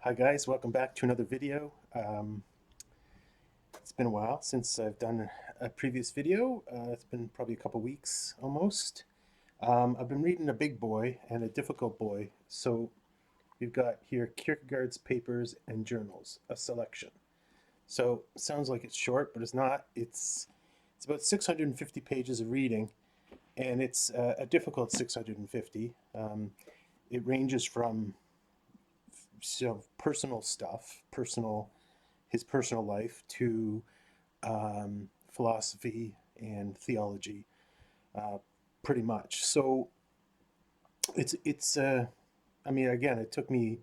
Hi guys, welcome back to another video. It's been a while since I've done a previous video. It's been probably a couple weeks almost. I've been reading a big boy and a difficult boy. So we've got here Kierkegaard's papers and journals, a selection. So sounds like it's short, but it's not. It's about 650 pages of reading, and it's a difficult 650. It ranges from personal stuff, his personal life to philosophy and theology, uh, pretty much. So it's. I mean, again, it took me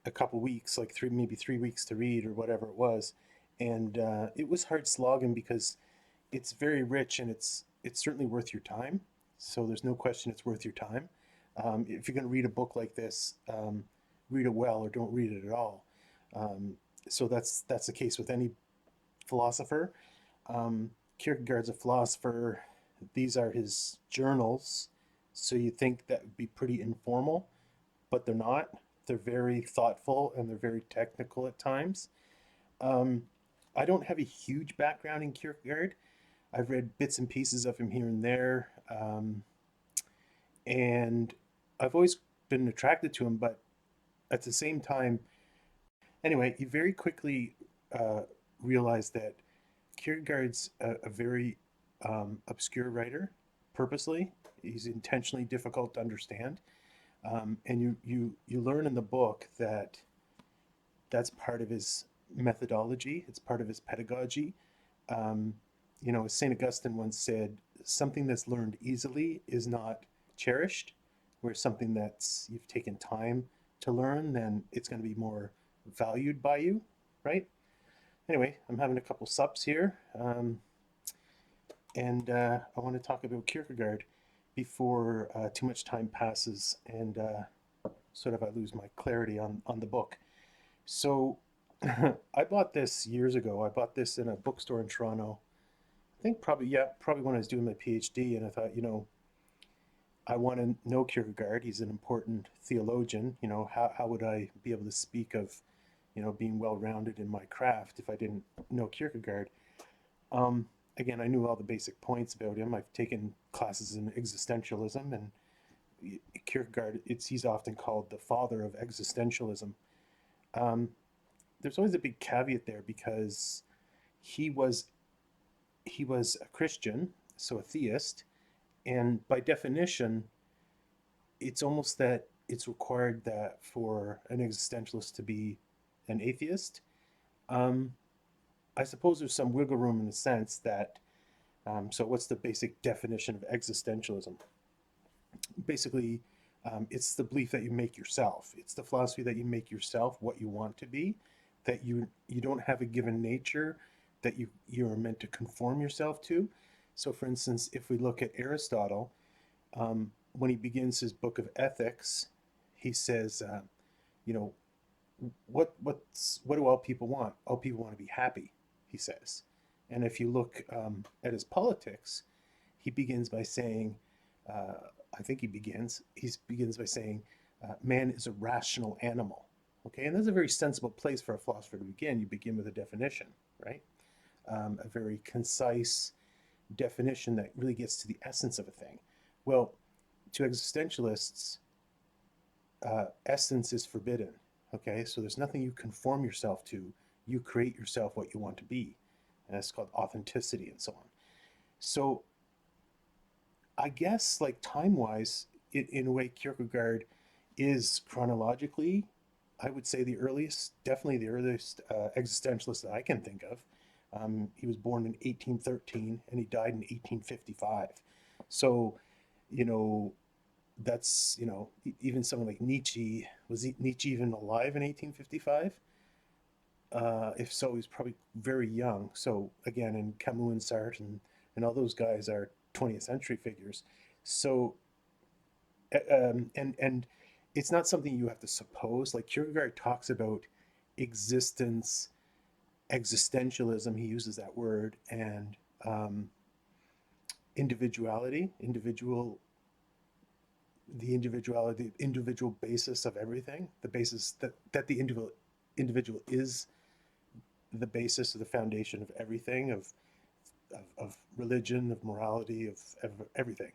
a couple weeks, like maybe 3 weeks to read or whatever it was, and it was hard slogging because it's very rich and it's certainly worth your time. So there's no question it's worth your time. If you're going to read a book like this, read it well or don't read it at all. Um, so that's the case with any philosopher. Kierkegaard's a philosopher. These are his journals. So you think that would be pretty informal, but they're not. They're very thoughtful and they're very technical at times. Um, I don't have a huge background in Kierkegaard. I've read bits and pieces of him here and there, and I've always been attracted to him. But at the same time, anyway, you very quickly uh, realize that Kierkegaard's a very obscure writer, purposely. He's intentionally difficult to understand, and you learn in the book that that's part of his methodology. It's part of his pedagogy. Um, as Saint Augustine once said, something that's learned easily is not cherished. Where something that's you've taken time to learn, then it's going to be more valued by you, right? Anyway, I'm having a couple sups here. And I want to talk about Kierkegaard before too much time passes and sort of I lose my clarity on the book. So I bought this years ago. I bought this in a bookstore in Toronto. I think probably when I was doing my PhD, and I thought, I want to know Kierkegaard. He's an important theologian. How would I be able to speak of, being well rounded in my craft if I didn't know Kierkegaard? Um, Again, I knew all the basic points about him. I've taken classes in existentialism, and Kierkegaard, he's often called the father of existentialism. Um, there's always a big caveat there because he was he was a Christian, so a theist, and by definition, it's almost that it's required that for an existentialist to be an atheist. Um, I suppose there's some wiggle room in the sense that so, what's the basic definition of existentialism? Basically, it's the belief that you make yourself. It's the philosophy that you make yourself what you want to be. That you don't have a given nature that you're meant to conform yourself to. So, for instance, if we look at Aristotle, when he begins his book of ethics, he says, you know, what do all people want? All people want to be happy, he says. And if you look at his politics, he begins by saying, uh, I think he begins by saying, man is a rational animal. Okay, and that's a very sensible place for a philosopher to begin. You begin with a definition, right? A very concise definition that really gets to the essence of a thing. Well, to existentialists, essence is forbidden. Okay, so there's nothing you conform yourself to. You create yourself what you want to be. And that's called authenticity and so on. So I guess, like time wise, in a way, Kierkegaard is chronologically, I would say, definitely the earliest existentialist that I can think of. He was born in 1813 and he died in 1855. So, you know, even someone like Nietzsche, was Nietzsche even alive in 1855? If so, he's probably very young. So again, and Camus and Sartre and all those guys are 20th century figures. So and it's not something you have to suppose. Like Kierkegaard talks about existence, existentialism. He uses that word, and individuality, individual the individuality, the individual basis of everything, the basis that the individual is the basis of the foundation of everything, of religion, of morality, of everything.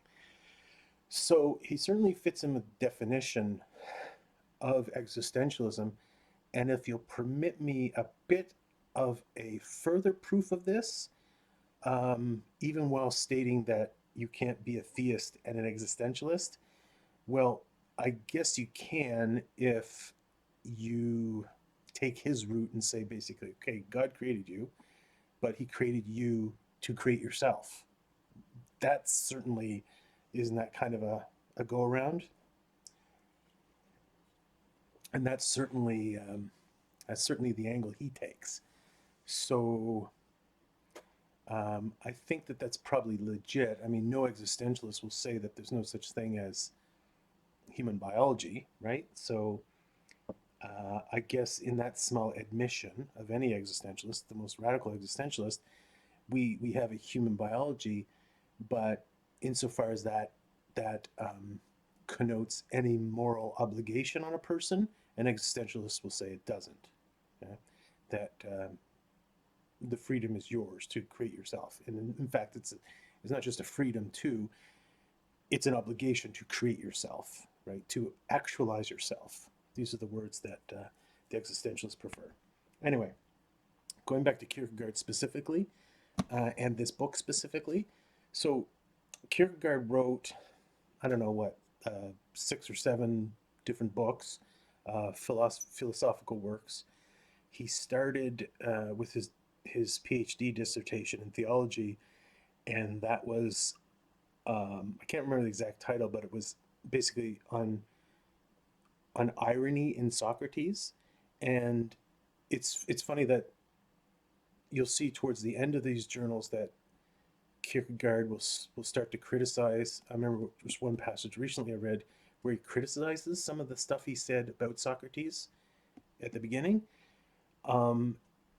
So he certainly fits in with the definition of existentialism. And if you'll permit me a bit of a further proof of this, even while stating that you can't be a theist and an existentialist, well, I guess you can if you take his route and say basically, okay, God created you, but he created you to create yourself. That certainly isn't that kind of a go around. And that's certainly the angle he takes. So I think that that's probably legit. I mean, no existentialist will say that there's no such thing as human biology, right? So I guess in that small admission of any existentialist, the most radical existentialist, we have a human biology, but insofar as that connotes any moral obligation on a person, an existentialist will say it doesn't. Okay? That the freedom is yours to create yourself, and in fact, it's not just a freedom to, it's an obligation to create yourself, right? To actualize yourself. These are the words that the existentialists prefer. Anyway, going back to Kierkegaard specifically, and this book specifically. So Kierkegaard wrote, I don't know what, 6 or 7 different books, philosophical works. He started with his PhD dissertation in theology, and that was I can't remember the exact title, but it was basically on irony in Socrates. And it's funny that you'll see towards the end of these journals that Kierkegaard will start to criticize. I remember just one passage recently I read where he criticizes some of the stuff he said about Socrates at the beginning. Um,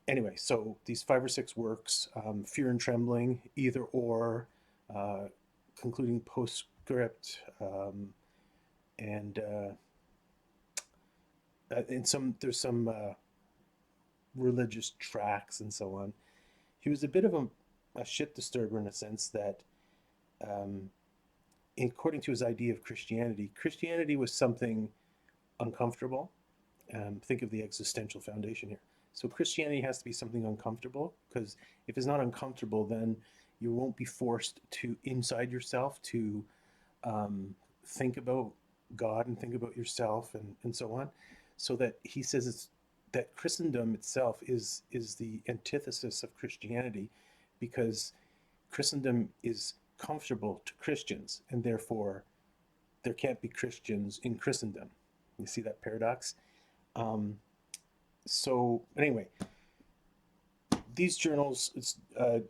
anyway, so these 5 or 6 works, Fear and Trembling, Either or, uh, concluding postscript, and in some there's some religious tracts and so on. He was a bit of a shit disturber in a sense that, um, according to his idea of Christianity, Christianity was something uncomfortable. Think of the existential foundation here. So Christianity has to be something uncomfortable, because if it's not uncomfortable, then you won't be forced to inside yourself to think about God and think about yourself and so on. So that he says it's that Christendom itself is the antithesis of Christianity, because Christendom is comfortable to Christians, and therefore there can't be Christians in Christendom. You see that paradox? Um, so anyway, these journals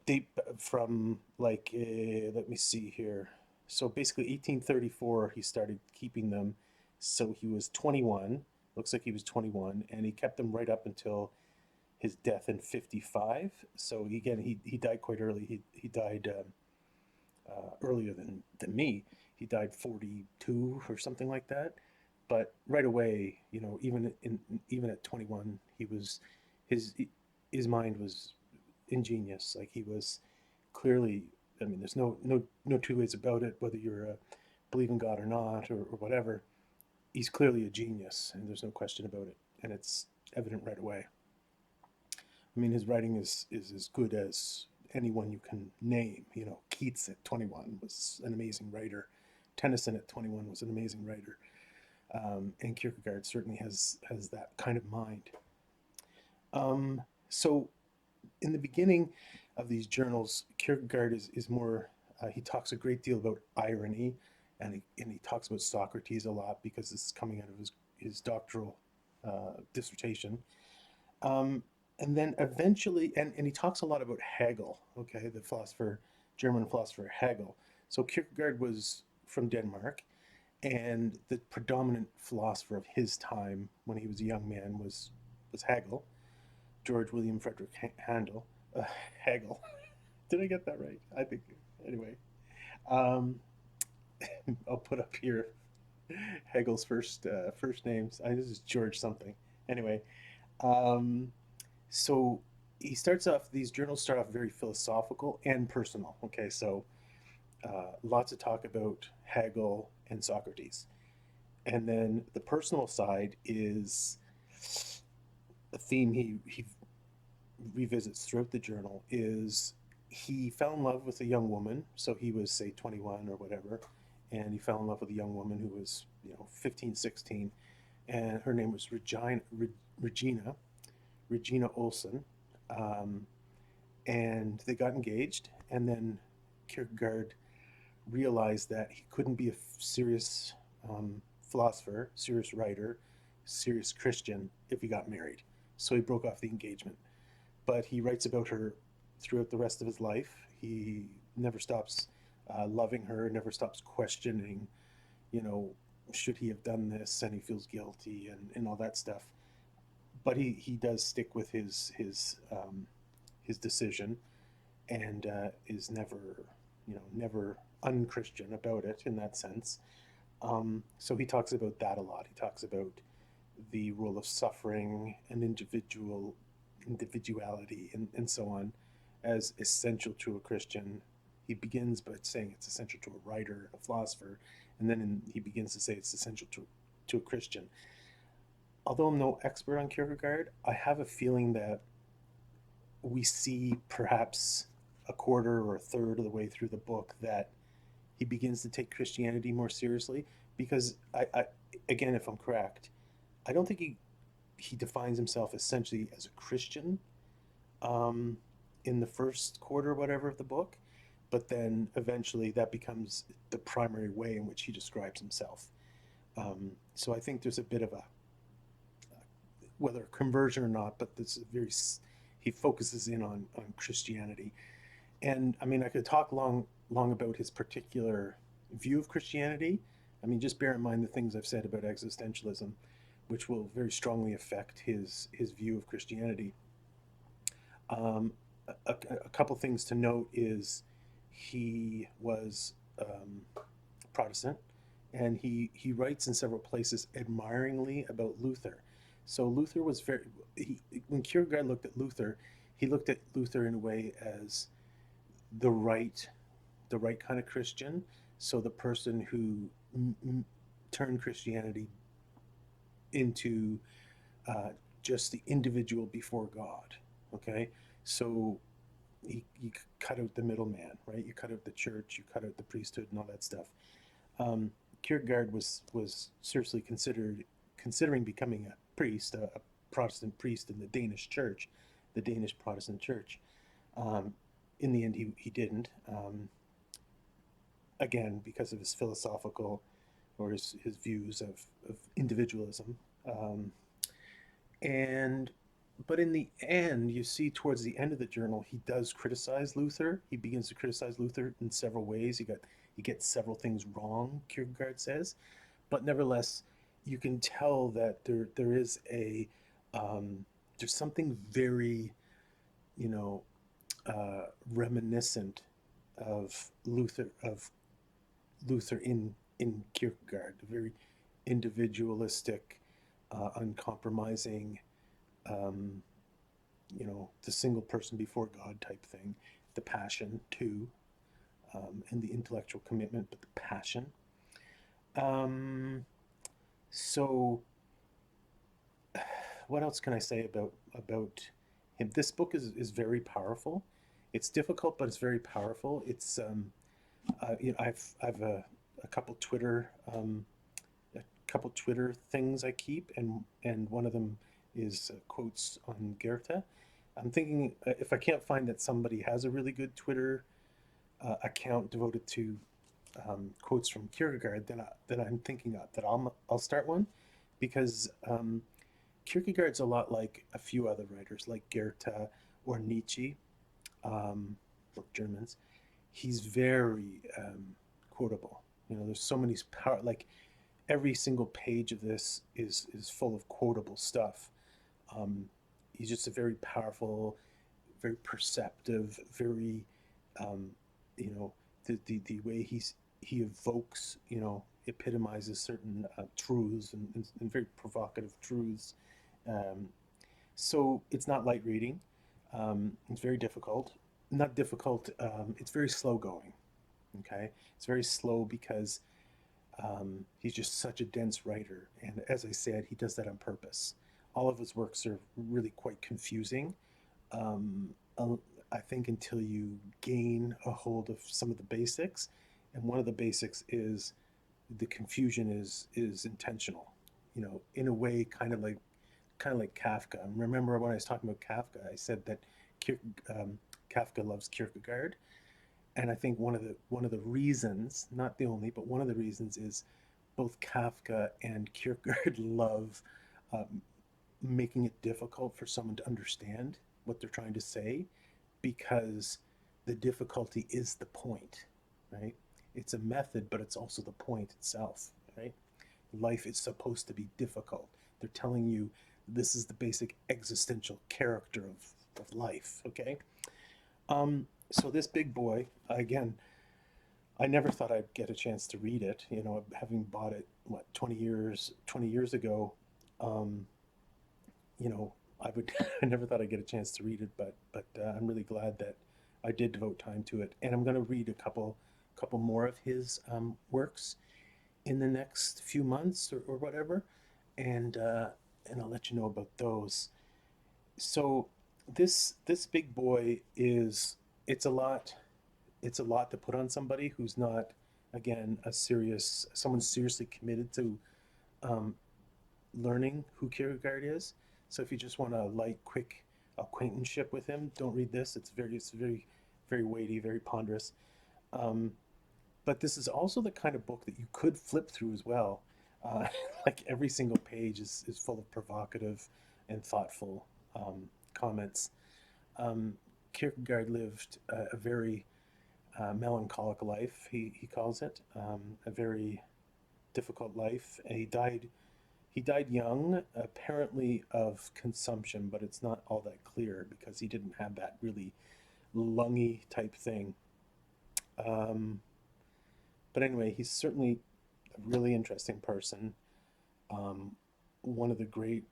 date from like let me see here. So basically, 1834 he started keeping them. So he was 21. Looks like he was 21, and he kept them right up until his death in 55. So again, he died quite early. He died earlier than me. He died 42 or something like that. But right away, even at 21, he was his his mind was ingenious. Like he was clearly. I mean, there's no two ways about it. Whether you're believe in God or not, or whatever, he's clearly a genius, and there's no question about it. And it's evident right away. I mean, his writing is as good as anyone you can name. Keats at 21 was an amazing writer. Tennyson at 21 was an amazing writer. And Kierkegaard certainly has that kind of mind. So in the beginning of these journals, Kierkegaard is more, he talks a great deal about irony, and he talks about Socrates a lot because this is coming out of his doctoral dissertation. Um, and then eventually, and he talks a lot about Hegel, okay, the German philosopher Hegel. So Kierkegaard was from Denmark, and the predominant philosopher of his time when he was a young man was Hegel, George William Frederick Handel, Hegel. Did I get that right? I think. Anyway, um, I'll put up here. Hegel's first names. I This is George something. Anyway, um, so he starts off. These journals start off very philosophical and personal. Okay, so lots of talk about Hegel and Socrates, and then the personal side is a theme he revisits throughout the journal. Is he fell in love with a young woman, so he was say 21 or whatever, and he fell in love with a young woman who was 15, 16, and her name was Regina Regina Olsen, um, and they got engaged. And then Kierkegaard realized that he couldn't be a serious philosopher, serious writer, serious Christian if he got married. So he broke off the engagement. But he writes about her throughout the rest of his life. He never stops loving her, never stops questioning, you know, should he have done this? And he feels guilty and all that stuff. But he does stick with his decision, and is never never unchristian about it in that sense. So he talks about that a lot. He talks about the role of suffering and individuality and so on as essential to a Christian. He begins by saying it's essential to a writer, a philosopher, and then he begins to say it's essential to a Christian. Although I'm no expert on Kierkegaard, I have a feeling that we see perhaps a quarter or a third of the way through the book that he begins to take Christianity more seriously. Because again, if I'm correct, I don't think he defines himself essentially as a Christian um, in the first quarter or whatever of the book, but then eventually that becomes the primary way in which he describes himself. So I think there's a bit of a whether a conversion or not, but this is very he focuses in on Christianity. And I mean, I could talk long about his particular view of Christianity. I mean, just bear in mind the things I've said about existentialism, which will very strongly affect his view of Christianity. Um, a couple things to note is he was Protestant, and he writes in several places admiringly about Luther. So Luther was very when Kierkegaard looked at Luther, he looked at Luther in a way as the right the right kind of Christian. So the person who turned Christianity into uh, just the individual before God. Okay, so you cut out the middleman, right? You cut out the church, you cut out the priesthood, and all that stuff. Um, Kierkegaard was seriously considering becoming a priest, a Protestant priest in the Danish church, the Danish Protestant church. Um, in the end, he didn't. Again, because of his philosophical or his views of individualism. And but in the end, you see towards the end of the journal, he does criticize Luther. He begins to criticize Luther in several ways. He gets several things wrong, Kierkegaard says, but nevertheless, you can tell that there is a there's something very you know reminiscent of Luther in Kierkegaard, a very individualistic, uncompromising, um, the single person before God type thing, the passion too, and the intellectual commitment, but the passion. Um, so, what else can I say about him? This book is very powerful. It's difficult, but it's very powerful. It's I've a couple Twitter a couple Twitter things I keep, and one of them is quotes on Goethe. I'm thinking if I can't find that somebody has a really good Twitter account devoted to quotes from Kierkegaard, then I'm thinking that I'll start one, because Kierkegaard's a lot like a few other writers like Goethe or Nietzsche, Germans. He's very quotable. There's so many power. Like every single page of this is full of quotable stuff. Um, he's just a very powerful, very perceptive, very um, you know the way he evokes epitomizes certain truths and very provocative truths. Um, so it's not light reading. It's very difficult. Not difficult. It's very slow going. Okay, it's very slow because he's just such a dense writer, and as I said, he does that on purpose. All of his works are really quite confusing. Um, uh, I think until you gain a hold of some of the basics, and one of the basics is the confusion is intentional. You know, in a way, kind of like Kafka. Remember when I was talking about Kafka, I said that um, Kafka loves Kierkegaard, and I think one of the reasons, not the only, but one of the reasons is both Kafka and Kierkegaard love um, making it difficult for someone to understand what they're trying to say, because the difficulty is the point, right? It's a method, but it's also the point itself, right? Life is supposed to be difficult. They're telling you this is the basic existential character of life, okay? So this big boy, again, I never thought I'd get a chance to read it. You know, having bought it, what, 20 years ago, um, you know, I would, I never thought I'd get a chance to read it, but I'm really glad that I did devote time to it. And I'm going to read a couple more of his works in the next few months or whatever, and uh, and I'll let you know about those. So this big boy is it's a lot it's a lot to put on somebody who's not, again, someone seriously committed to um, learning who Kierkegaard is. So if you just want a light, quick acquaintanceship with him, don't read this. It's very, very weighty, very ponderous. Um, but this is also the kind of book that you could flip through as well. Uh, like every single page is full of provocative and thoughtful comments. Um, Kierkegaard lived a very melancholic life, he calls it, a very difficult life. And he died young, apparently of consumption, but it's not all that clear because he didn't have that really lungy type thing. Um, but anyway, he's certainly a really interesting person. Um, one of the great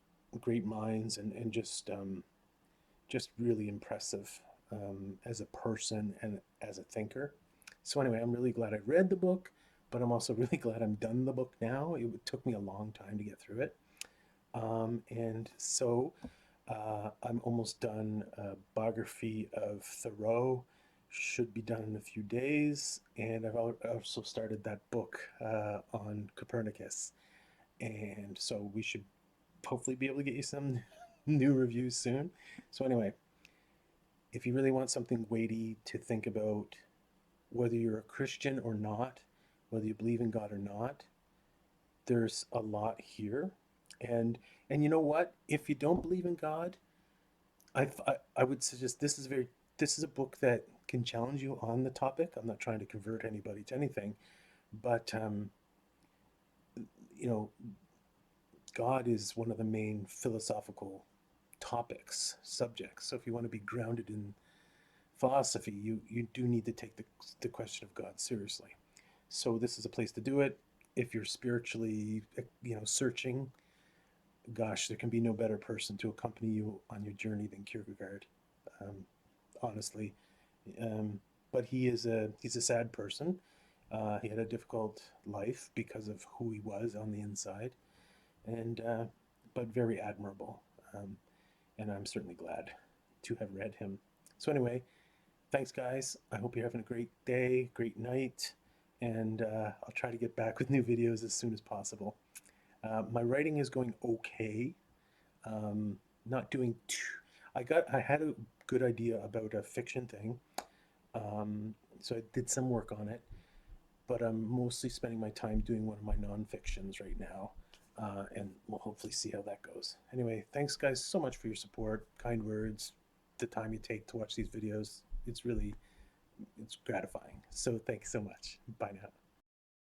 minds, and just really impressive as a person and as a thinker. So anyway, I'm really glad I read the book, but I'm also really glad I'm done the book now. It took me a long time to get through it. And so I'm almost done. A biography of Thoreau should be done in a few days. And I've also started that book on Copernicus. And so we should hopefully be able to get you some new reviews soon. So anyway, if you really want something weighty to think about, whether you're a Christian or not, whether you believe in God or not, there's a lot here. And you know what? If you don't believe in God, I would suggest this is a book that can challenge you on the topic. I'm not trying to convert anybody to anything, but you know, God is one of the main philosophical topics, subjects. So if you want to be grounded in philosophy, you do need to take the question of God seriously. So this is a place to do it. If you're spiritually, searching, gosh, there can be no better person to accompany you on your journey than Kierkegaard, um, honestly. Um, but he's a sad person. He had a difficult life because of who he was on the inside, and but very admirable. Um, and I'm certainly glad to have read him. So anyway, thanks, guys. I hope you're having a great day, great night, and I'll try to get back with new videos as soon as possible. My writing is going okay. Not doing too. I had a good idea about a fiction thing, so I did some work on it, but I'm mostly spending my time doing one of my non-fictions right now, and we'll hopefully see how that goes. Anyway, thanks, guys, so much for your support, kind words, the time you take to watch these videos. It's gratifying. So thanks so much. Bye now.